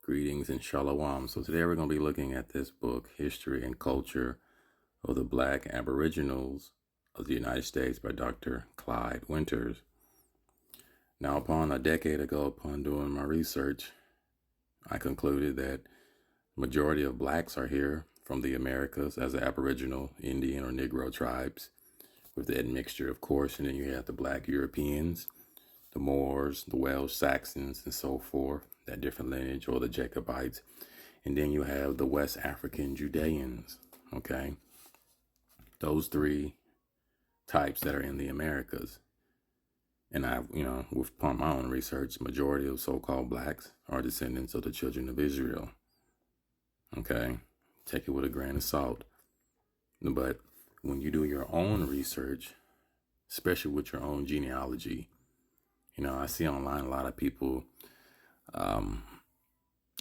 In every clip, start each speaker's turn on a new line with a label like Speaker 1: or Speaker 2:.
Speaker 1: Greetings and shalom. So today we're going to be looking at this book, History and Culture of the Black Aboriginals of the United States by Dr. Clyde Winters. Now, upon a decade ago, upon doing my research, I concluded that majority of blacks are here from the Americas as the Aboriginal, Indian, or Negro tribes, with that mixture, of course, and then you have the Black Europeans, the Moors, the Welsh Saxons, and so forth, that different lineage, or the Jacobites. And then you have the West African Judeans, okay? Those three types that are in the Americas. And I've, with my own research, majority of so-called blacks are descendants of the children of Israel, okay? Take it with a grain of salt. But when you do your own research, especially with your own genealogy, I see online a lot of people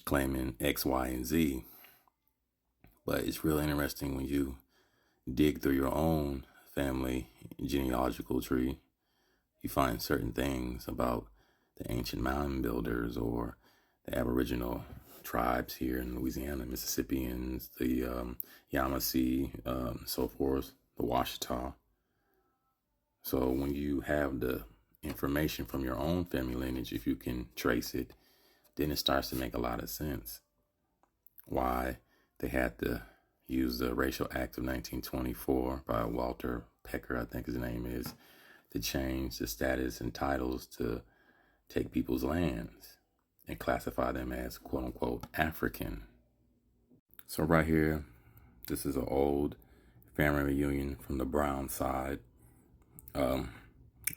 Speaker 1: claiming X, Y, and Z. But it's really interesting when you dig through your own family genealogical tree, you find certain things about the ancient mound builders or the Aboriginal tribes here in Louisiana, Mississippians, the Yamasee, so forth, the Washita. So when you have the information from your own family lineage, if you can trace it, then it starts to make a lot of sense why they had to use the Racial Act of 1924 by Walter Pecker, I think his name is, to change the status and titles to take people's lands and classify them as quote unquote African. So right here, this is an old family reunion from the Brown side.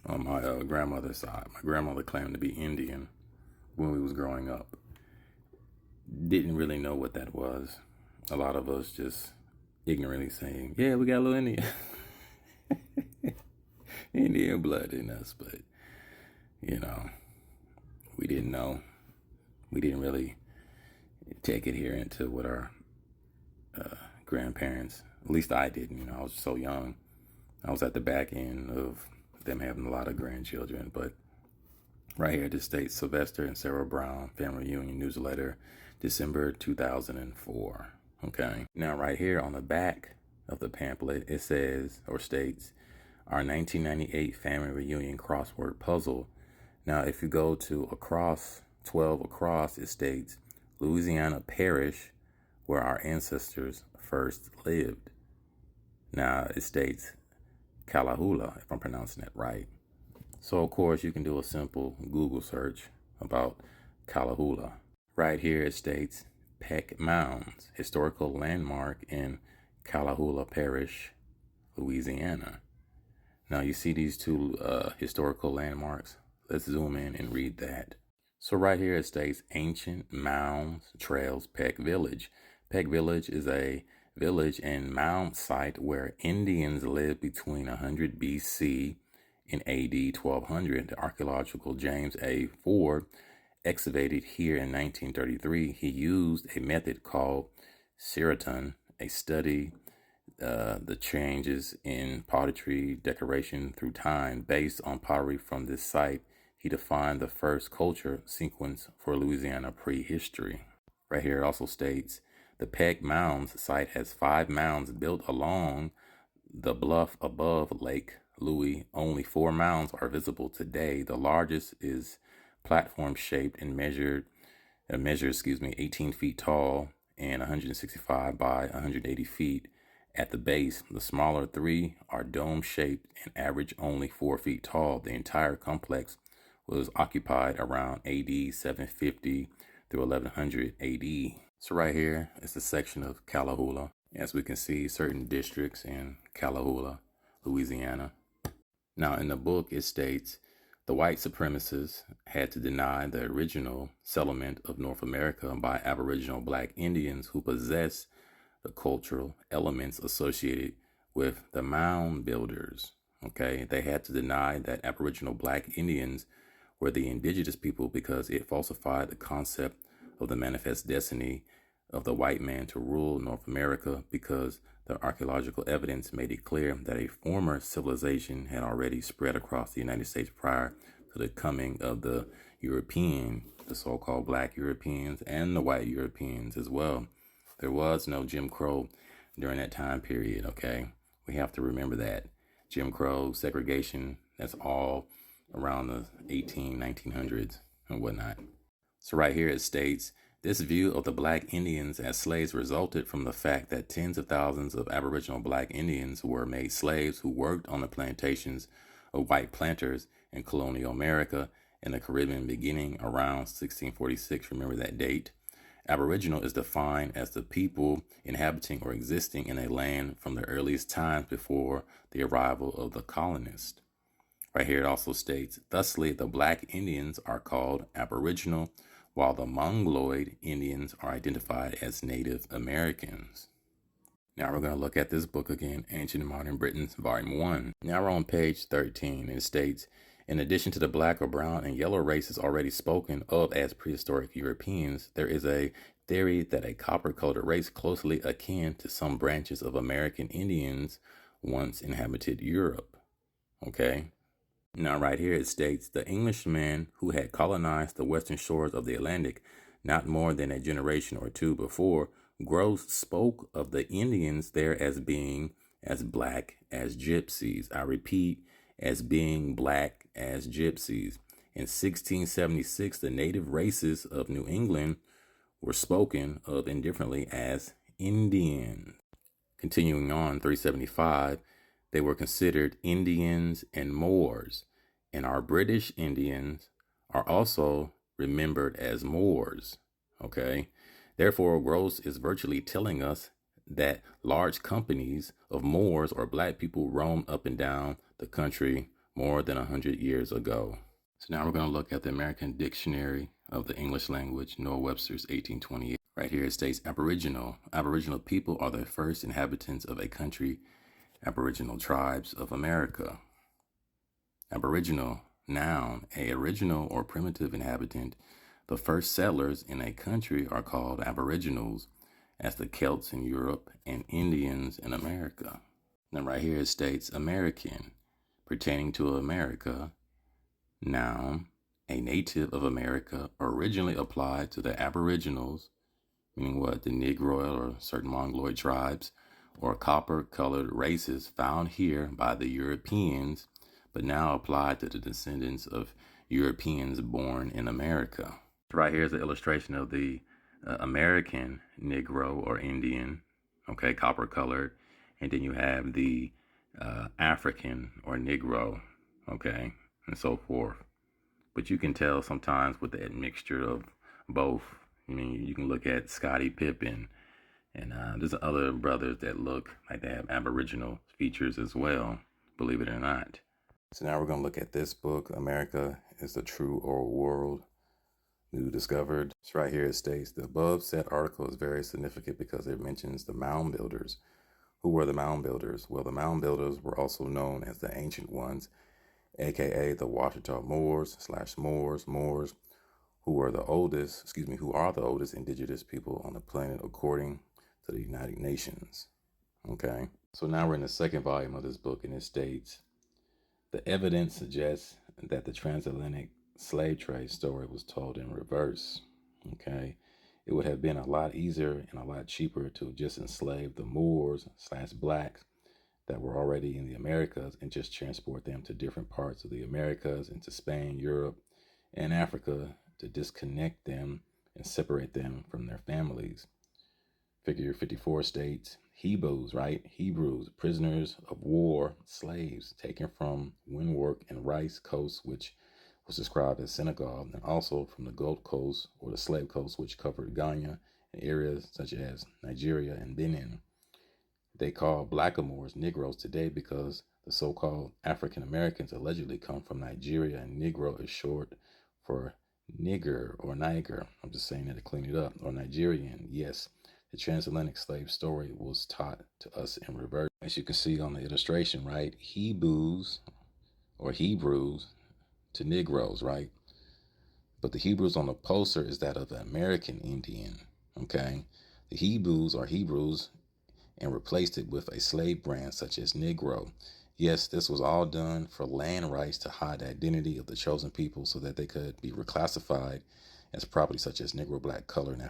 Speaker 1: On my grandmother's side. My grandmother claimed to be Indian when we was growing up. Didn't really know what that was. A lot of us just ignorantly saying, yeah, we got a little Indian. Indian blood in us, but, we didn't know. We didn't really take it here into what our grandparents, at least I didn't, I was so young. I was at the back end of them having a lot of grandchildren. But right here, this states Sylvester and Sarah Brown Family Reunion Newsletter, December 2004. Okay. Now right here on the back of the pamphlet, it says or states our 1998 family reunion crossword puzzle. Now, if you go to across 12 across, it states Louisiana Parish, where our ancestors first lived. Now it states Kalahula, if I'm pronouncing it right. So, of course, you can do a simple Google search about Kalahula. Right here it states Peck Mounds, historical landmark in Kalahula Parish, Louisiana. Now, you see these two historical landmarks? Let's zoom in and read that. So right here it states Ancient Mounds Trails Peck Village. Peck Village is a village and mound site where Indians lived between 100 BC and AD 1200. The archaeological James A. Ford excavated here in 1933. He used a method called Seraton, a study the changes in pottery decoration through time based on pottery from this site. He defined the first culture sequence for Louisiana prehistory. Right here it also states the Peck Mounds site has 5 mounds built along the bluff above Lake Louis. Only 4 mounds are visible today. The largest is platform-shaped and measures 18 feet tall and 165 by 180 feet at the base. The smaller 3 are dome-shaped and average only 4 feet tall. The entire complex was occupied around AD 750 through 1100 AD. So right here is the section of Kalahula. As we can see, certain districts in Kalahula, Louisiana. Now in the book it states the white supremacists had to deny the original settlement of North America by Aboriginal Black Indians who possessed the cultural elements associated with the mound builders. Okay, they had to deny that Aboriginal Black Indians were the indigenous people because it falsified the concept of the manifest destiny of the white man to rule North America, because the archaeological evidence made it clear that a former civilization had already spread across the United States prior to the coming of the European the so-called black Europeans and the white Europeans as well. There was no Jim Crow during that time period, okay? We have to remember that. Jim Crow, segregation, that's all around the 1900s and whatnot. So right here it states, this view of the black Indians as slaves resulted from the fact that tens of thousands of Aboriginal black Indians were made slaves who worked on the plantations of white planters in colonial America in the Caribbean beginning around 1646. Remember that date. Aboriginal is defined as the people inhabiting or existing in a land from the earliest times before the arrival of the colonists. Right here it also states, thusly the black Indians are called Aboriginal, while the Mongoloid Indians are identified as Native Americans. Now we're going to look at this book again, Ancient and Modern Britain, Volume 1. Now we're on page 13, and it states, in addition to the black or brown and yellow races already spoken of as prehistoric Europeans, there is a theory that a copper-colored race closely akin to some branches of American Indians once inhabited Europe. Okay? Now right here it states, the Englishmen who had colonized the western shores of the Atlantic not more than a generation or two before, Gross spoke of the Indians there as being as black as gypsies. I repeat, as being black as gypsies. In 1676, the native races of New England were spoken of indifferently as Indians. Continuing on, 375, they were considered Indians and Moors, and our British Indians are also remembered as Moors, okay? Therefore, Gross is virtually telling us that large companies of Moors or black people roamed up and down the country more than 100 years ago. So now we're going to look at the American Dictionary of the English Language, Noah Webster's 1828. Right here it states Aboriginal. Aboriginal people are the first inhabitants of a country, Aboriginal tribes of America. Aboriginal, noun, a original or primitive inhabitant. The first settlers in a country are called Aboriginals, as the Celts in Europe and Indians in America. Then right here it states American, pertaining to America, noun, a native of America, originally applied to the Aboriginals, meaning what? The Negroid or certain Mongoloid tribes, or copper-colored races found here by the Europeans, but now applied to the descendants of Europeans born in America. Right here is an illustration of the American Negro or Indian, okay, copper-colored, and then you have the African or Negro, okay, and so forth. But you can tell sometimes with that mixture of both. I mean, you can look at Scottie Pippen, and there's other brothers that look like they have Aboriginal features as well, believe it or not. So now we're going to look at this book, America is the True Old World, New Discovered. So right here it states, the above said article is very significant because it mentions the mound builders. Who were the mound builders? Well, the mound builders were also known as the Ancient Ones, aka the Washita Moors, who are the oldest indigenous people on the planet according to the United Nations. Okay, so now we're in the second volume of this book, and it states, the evidence suggests that the transatlantic slave trade story was told in reverse. Okay, it would have been a lot easier and a lot cheaper to just enslave the Moors/blacks that were already in the Americas and just transport them to different parts of the Americas, into Spain, Europe, and Africa, to disconnect them and separate them from their families. Figure 54 states, Hebrews, prisoners of war, slaves taken from Windward and Rice Coast, which was described as Senegal, and also from the Gold Coast or the Slave Coast, which covered Ghana and areas such as Nigeria and Benin. They call blackamoors Negroes today because the so-called African Americans allegedly come from Nigeria, and Negro is short for nigger or Niger. I'm just saying that to clean it up. Or Nigerian. Yes, the transatlantic slave story was taught to us in reverse. As you can see on the illustration, right? Hebrews to Negroes, right? But the Hebrews on the poster is that of the American Indian, okay? The Hebrews are Hebrews and replaced it with a slave brand such as Negro. Yes, this was all done for land rights to hide the identity of the chosen people so that they could be reclassified as property such as Negro black color and